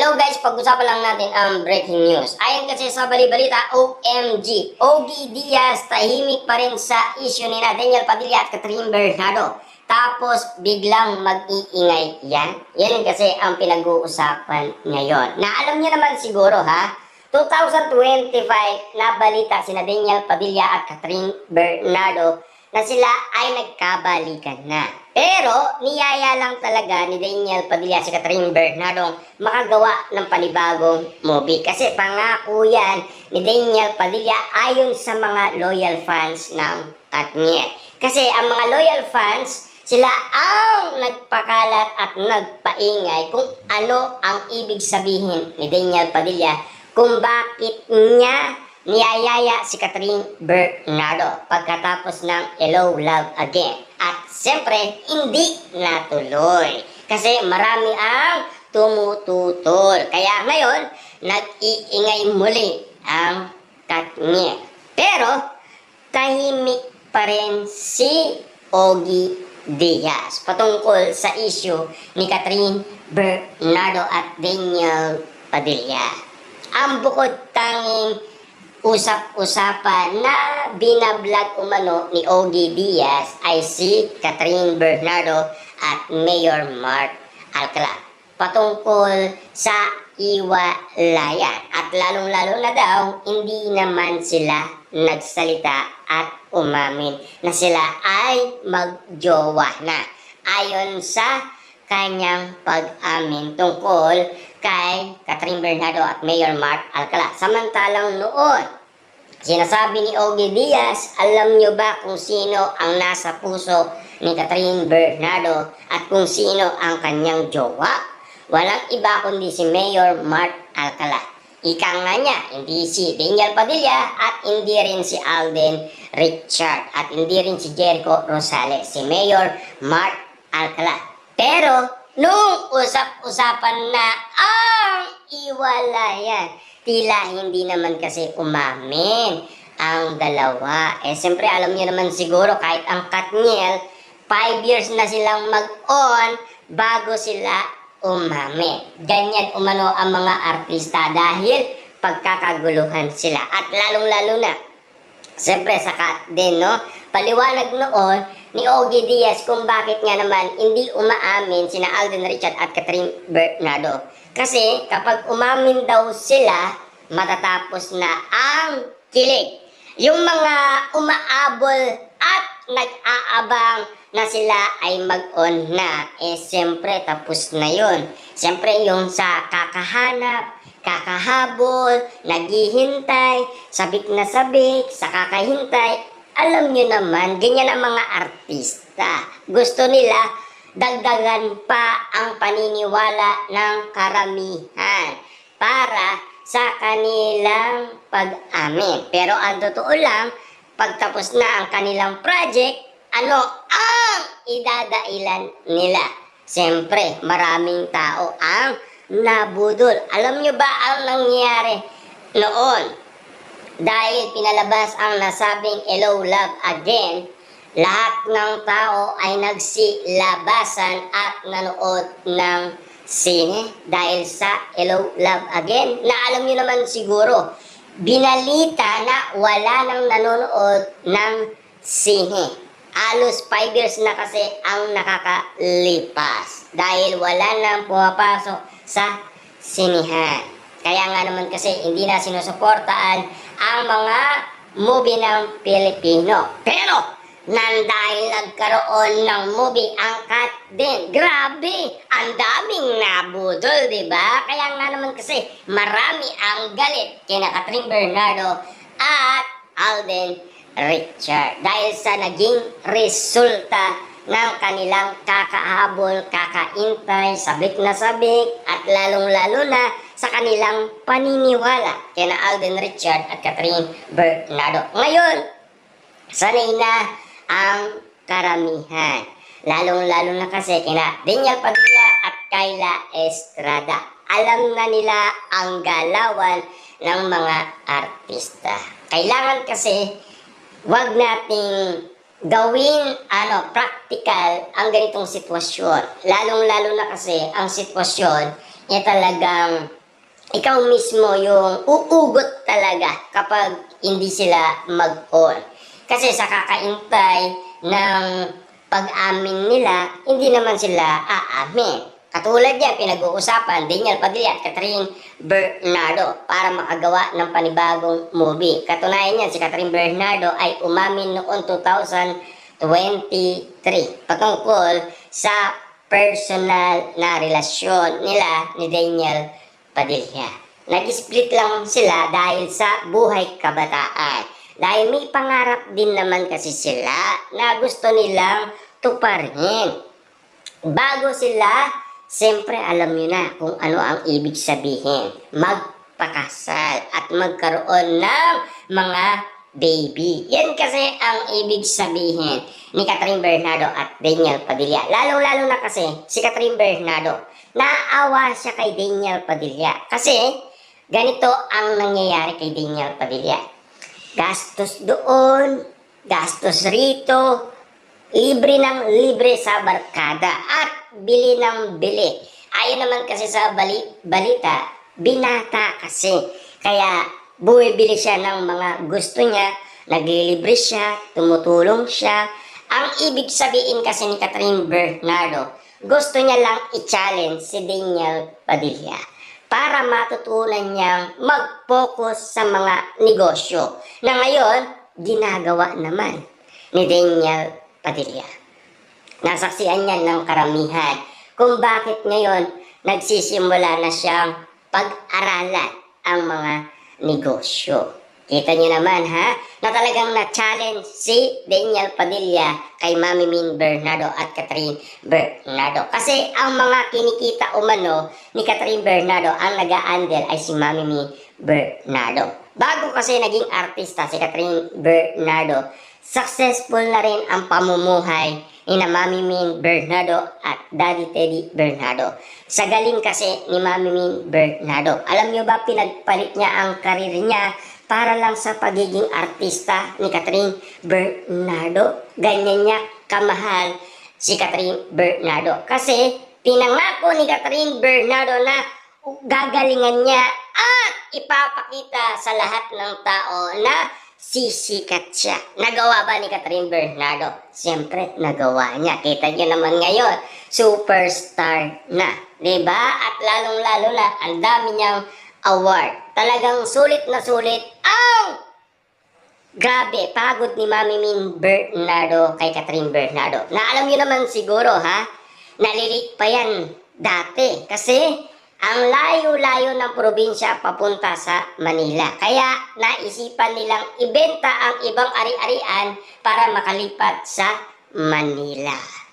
Hello guys, pag-usapan lang natin ang breaking news. Ayon kasi sa bali-balita, OMG, Ogie Diaz tahimik pa rin sa issue ni Daniel Padilla at Catherine Bernardo. Tapos biglang mag-iingay yan. Yan kasi ang pinag-uusapan ngayon. Na alam niyo naman siguro ha, 2025 na balita sina Daniel Padilla at Catherine Bernardo na sila ay nagkabalikan na. Pero niyaya lang talaga ni Daniel Padilla si Catherine Bernardo makagawa ng panibagong movie. Kasi pangako yan ni Daniel Padilla ayon sa mga loyal fans ng Katniel. Kasi ang mga loyal fans, sila ang nagpakalat at nagpaingay kung ano ang ibig sabihin ni Daniel Padilla kung bakit niya niyayaya si Catherine Bernardo pagkatapos ng Hello, Love Again. At siyempre, hindi natuloy. Kasi marami ang tumututol. Kaya ngayon, nag-iingay muli ang Katniel. Pero, tahimik pa rin si Ogie Diaz patungkol sa issue ni Catherine Bernardo at Daniel Padilla. Ang bukod tanging usap-usapan na binablog umano ni Ogie Diaz ay si Catherine Bernardo at Mayor Mark Alcala patungkol sa iwalayan. At lalong-lalo na daw, hindi naman sila nagsalita at umamin na sila ay magjowa na ayon sa kanyang pag-amin tungkol kay Catherine Bernardo at Mayor Mark Alcala. Samantalang noon, sinasabi ni Ogie Diaz, alam nyo ba kung sino ang nasa puso ni Catherine Bernardo at kung sino ang kanyang jowa? Walang iba kundi si Mayor Mark Alcala. Ika nga niya, hindi si Daniel Padilla at hindi rin si Alden Richard at hindi rin si Jericho Rosales, si Mayor Mark Alcala. Pero, nung usap-usapan na ang iwalayan, tila hindi naman kasi umamin ang dalawa. Siyempre, alam niyo naman siguro, kahit ang Katniel, 5 years na silang mag-on bago sila umamin. Ganyan umano ang mga artista dahil pagkakaguluhan sila. At lalong-lalo na, siyempre sa Kat din, no? Paliwanag noon ni Ogie Diaz kung bakit nga naman hindi umaamin sina Alden Richard at Catherine Bernardo. Kasi kapag umamin daw sila, matatapos na ang kilig. Yung mga umaabol at nag-aabang na sila ay mag-on na, siyempre tapos na yun. Siyempre yung sa kakahanap, kakahabol, naghihintay, sabik na sabik, sa kakahintay, alam nyo naman, ganyan ang mga artista. Gusto nila dagdagan pa ang paniniwala ng karamihan para sa kanilang pag-amin. Pero ang totoo lang, pagtapos na ang kanilang project, ano ang idadailan nila? Siyempre, maraming tao ang nabudol. Alam nyo ba ang nangyari noon? Dahil pinalabas ang nasabing Hello, Love Again, lahat ng tao ay nagsilabasan at nanood ng sine dahil sa Hello, Love Again. Na alam niyo naman siguro, binalita na wala nang nanonood ng sine. Halos 5 years na kasi ang nakakalipas dahil wala nang pumapasok sa sinihan. Kaya nga naman kasi hindi na sinusuportaan ang mga movie ng Pilipino. Pero, dahil nagkaroon ng movie ang Kat din, grabe, ang daming nabudol, diba? Kaya nga naman kasi marami ang galit kina Catherine Bernardo at Alden Richard. Dahil sa naging resulta ng kanilang kakahabol, kakaintay, sabik na sabik, at lalong-lalo na sa kanilang paniniwala kina Alden Richard at Catherine Bernardo. Ngayon, sanay na ang karamihan. Lalong-lalo na kasi kina Daniel Padilla at Kyla Estrada. Alam na nila ang galawan ng mga artista. Kailangan kasi wag nating gawin practical ang ganitong sitwasyon. Lalong-lalo na kasi ang sitwasyon talagang ikaw mismo yung uugot talaga kapag hindi sila mag-on. Kasi sa kakaintay ng pag-amin nila, hindi naman sila aamin. Katulad yan, pinag-uusapan, Daniel Padilla at Catherine Bernardo para makagawa ng panibagong movie. Katunayan yan, si Catherine Bernardo ay umamin noong 2023 patungkol sa personal na relasyon nila ni Daniel Padilla. Nag-split lang sila dahil sa buhay kabataan. Dahil may pangarap din naman kasi sila na gusto nilang tuparin. Bago sila, siyempre alam nyo na kung ano ang ibig sabihin. Magpakasal at magkaroon ng mga baby. Yan kasi ang ibig sabihin ni Catherine Bernardo at Daniel Padilla. Lalo-lalo na kasi si Catherine Bernardo, naawa siya kay Daniel Padilla. Kasi ganito ang nangyayari kay Daniel Padilla. Gastos doon, gastos rito, libre ng libre sa barkada at bili ng bili. Ayon naman kasi sa balita, binata kasi. Kaya bumibili siya ng mga gusto niya, naglilibre siya, tumutulong siya. Ang ibig sabihin kasi ni Catherine Bernardo, gusto niya lang i-challenge si Daniel Padilla para matutunan niyang mag-focus sa mga negosyo na ngayon ginagawa naman ni Daniel Padilla. Nasaksihan niya ng karamihan kung bakit ngayon nagsisimula na siyang pag-aralan ang mga negosyo. Kita niyo naman ha, na talagang na-challenge si Daniel Padilla kay Mami Min Bernardo at Catherine Bernardo. Kasi ang mga kinikita umano ni Catherine Bernardo, ang nag-a-handle ay si Mami Min Bernardo. Bago kasi naging artista si Catherine Bernardo, successful na rin ang pamumuhay ni Mami Min Bernardo at Daddy Teddy Bernardo. Sa galing kasi ni Mami Min Bernardo. Alam niyo ba, pinagpalit niya ang karir niya para lang sa pagiging artista ni Catherine Bernardo. Ganyan niya kamahal si Catherine Bernardo. Kasi pinangako ni Catherine Bernardo na gagalingan niya at ipapakita sa lahat ng tao na sisikat siya. Nagawa ba ni Catherine Bernardo? Siyempre, nagawa niya. Kita niyo naman ngayon, superstar na. Diba? At lalong-lalo na, ang dami niyang award. Talagang sulit na sulit ang grabe, pagod ni Mami Min Bernardo kay Catherine Bernardo. Na alam niyo naman siguro ha, nalilit pa yan dati. Kasi ang layo-layo ng probinsya papunta sa Manila. Kaya naisipan nilang ibenta ang ibang ari-arian para makalipat sa Manila.